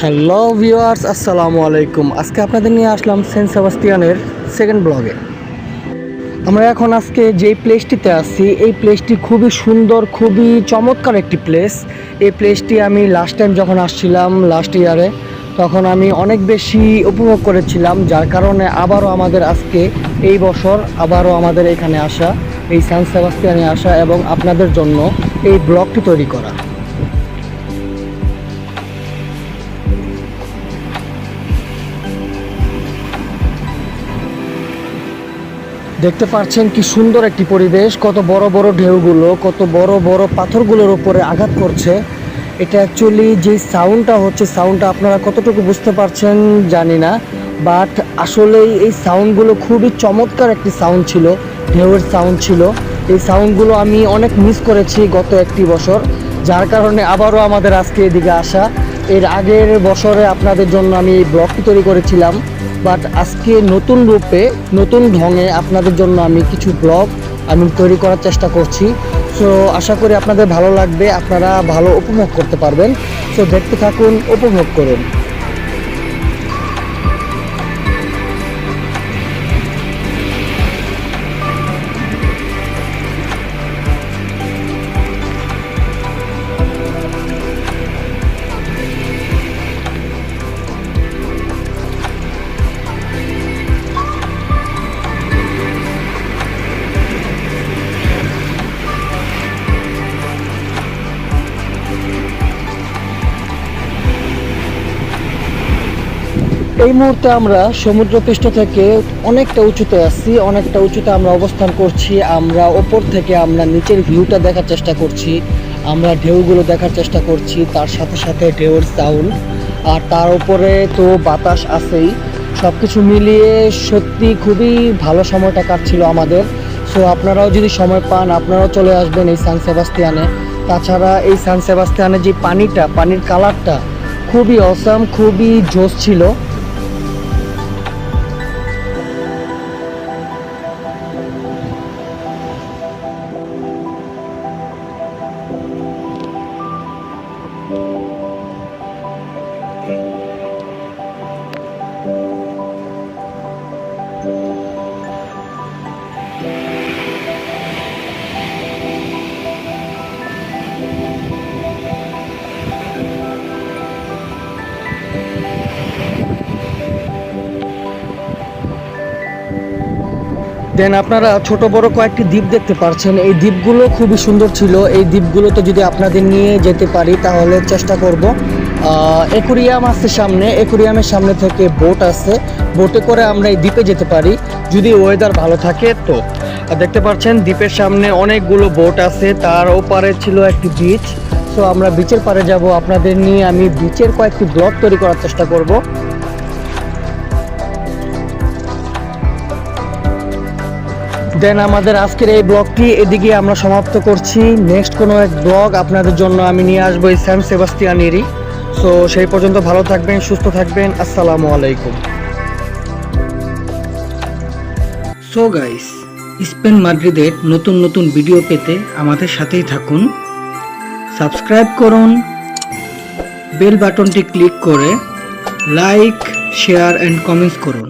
Hello viewers, আসসালামু আলাইকুম। আজকে আপনাদের নিয়ে আসলাম সেন্ট সেবাস্টিয়ানের সেকেন্ড ব্লগে। আমরা এখন আজকে যেই প্লেসটিতে আছি, এই প্লেসটি খুবই সুন্দর, খুবই চমৎকার একটি প্লেস। এই প্লেসটি আমি লাস্ট টাইম যখন আসছিলাম লাস্ট ইয়ারে, তখন আমি অনেক বেশি উপভোগ করেছিলাম, যার কারণে আবারও আমাদের আজকে এই বছর আবারও আমাদের এখানে আসা, এই সেন্ট সেবাস্টিয়ানে আসা এবং আপনাদের জন্য এই ব্লগটি তৈরি করা। দেখতে পাচ্ছেন কি সুন্দর একটি পরিবেশ, কত বড় বড় ঢেউগুলো, কত বড় বড় পাথরগুলোর উপরে আঘাত করছে। এটা অ্যাকচুয়ালি যে সাউন্ডটা হচ্ছে, সাউন্ডটা আপনারা কতটুকু বুঝতে পারছেন জানি না, বাট আসলেই এই সাউন্ডগুলো খুবই চমৎকার একটি সাউন্ড ছিল, ঢেউয়ের সাউন্ড ছিল। এই সাউন্ডগুলো আমি অনেক মিস করেছি গত একটি বছর, যার কারণে আবারও আমাদের আজকে এদিকে আসা। এর আগের বছরে আপনাদের জন্য আমি এই ব্লগটি তৈরি করেছিলাম, বাট আজকে নতুন রূপে নতুন ঢঙে আপনাদের জন্য আমি কিছু ব্লগ আমি তৈরি করার চেষ্টা করছি। সো আশা করি আপনাদের ভালো লাগবে, আপনারা ভালো উপভোগ করতে পারবেন। সো দেখতে থাকুন, উপভোগ করুন। এই মুহূর্তে আমরা সমুদ্রপৃষ্ঠ থেকে অনেকটা উঁচুতে আছি, অনেকটা উঁচুতে আমরা অবস্থান করছি। আমরা ওপর থেকে আমরা নিচের ভিউটা দেখার চেষ্টা করছি, আমরা ঢেউগুলো দেখার চেষ্টা করছি, তার সাথে সাথে ঢেউয়ের সাউন্ড, আর তার উপরে তো বাতাস আছেই। সব কিছু মিলিয়ে সত্যি খুবই ভালো সময়টা কাটছিল আমাদের। সো আপনারাও যদি সময় পান, আপনারাও চলে আসবেন এই সান সেবাস্টিয়ানে। তাছাড়া এই সান সেবাস্টিয়ানে যে পানির কালারটা খুবই অসাম, খুবই জোশ ছিল। দেন আপনারা ছোট বড় কয়েকটি দ্বীপ দেখতে পাচ্ছেন। এই দ্বীপগুলো খুবই সুন্দর ছিল। এই দ্বীপগুলোতে যদি আপনাদের নিয়ে যেতে পারি তাহলে চেষ্টা করব। অ্যাকুরিয়াম আছে সামনে, অ্যাকুরিয়ামের সামনে থেকে বোট আছে, বোটে করে আমরা এই দ্বীপে যেতে পারি যদি ওয়েদার ভালো থাকে। তো দেখতে পাচ্ছেন দ্বীপের সামনে অনেকগুলো বোট আছে, তার ওপারে ছিল একটি বিচ। সো আমরা বিচের পাড়ে যাব, আপনাদের নিয়ে আমি বিচের কয়েকটি ব্লগ তৈরি করার চেষ্টা করব। দেন আমাদের আজকের এই ব্লগটি এদিকে আমরা সমাপ্ত করছি। নেক্সট কোনো এক ব্লগ আপনাদের জন্য আমি নিয়ে আসবো এই সেন্ট সেবাস্টিয়ানেরই। সো সেই পর্যন্ত ভালো থাকবেন, সুস্থ থাকবেন। আসসালামু আলাইকুম। সো গাইস, স্পেন মাদ্রিদের নতুন নতুন ভিডিও পেতে আমাদের সাথেই থাকুন, সাবস্ক্রাইব করুন, বেল বাটনটি ক্লিক করে লাইক, শেয়ার অ্যান্ড কমেন্টস করুন।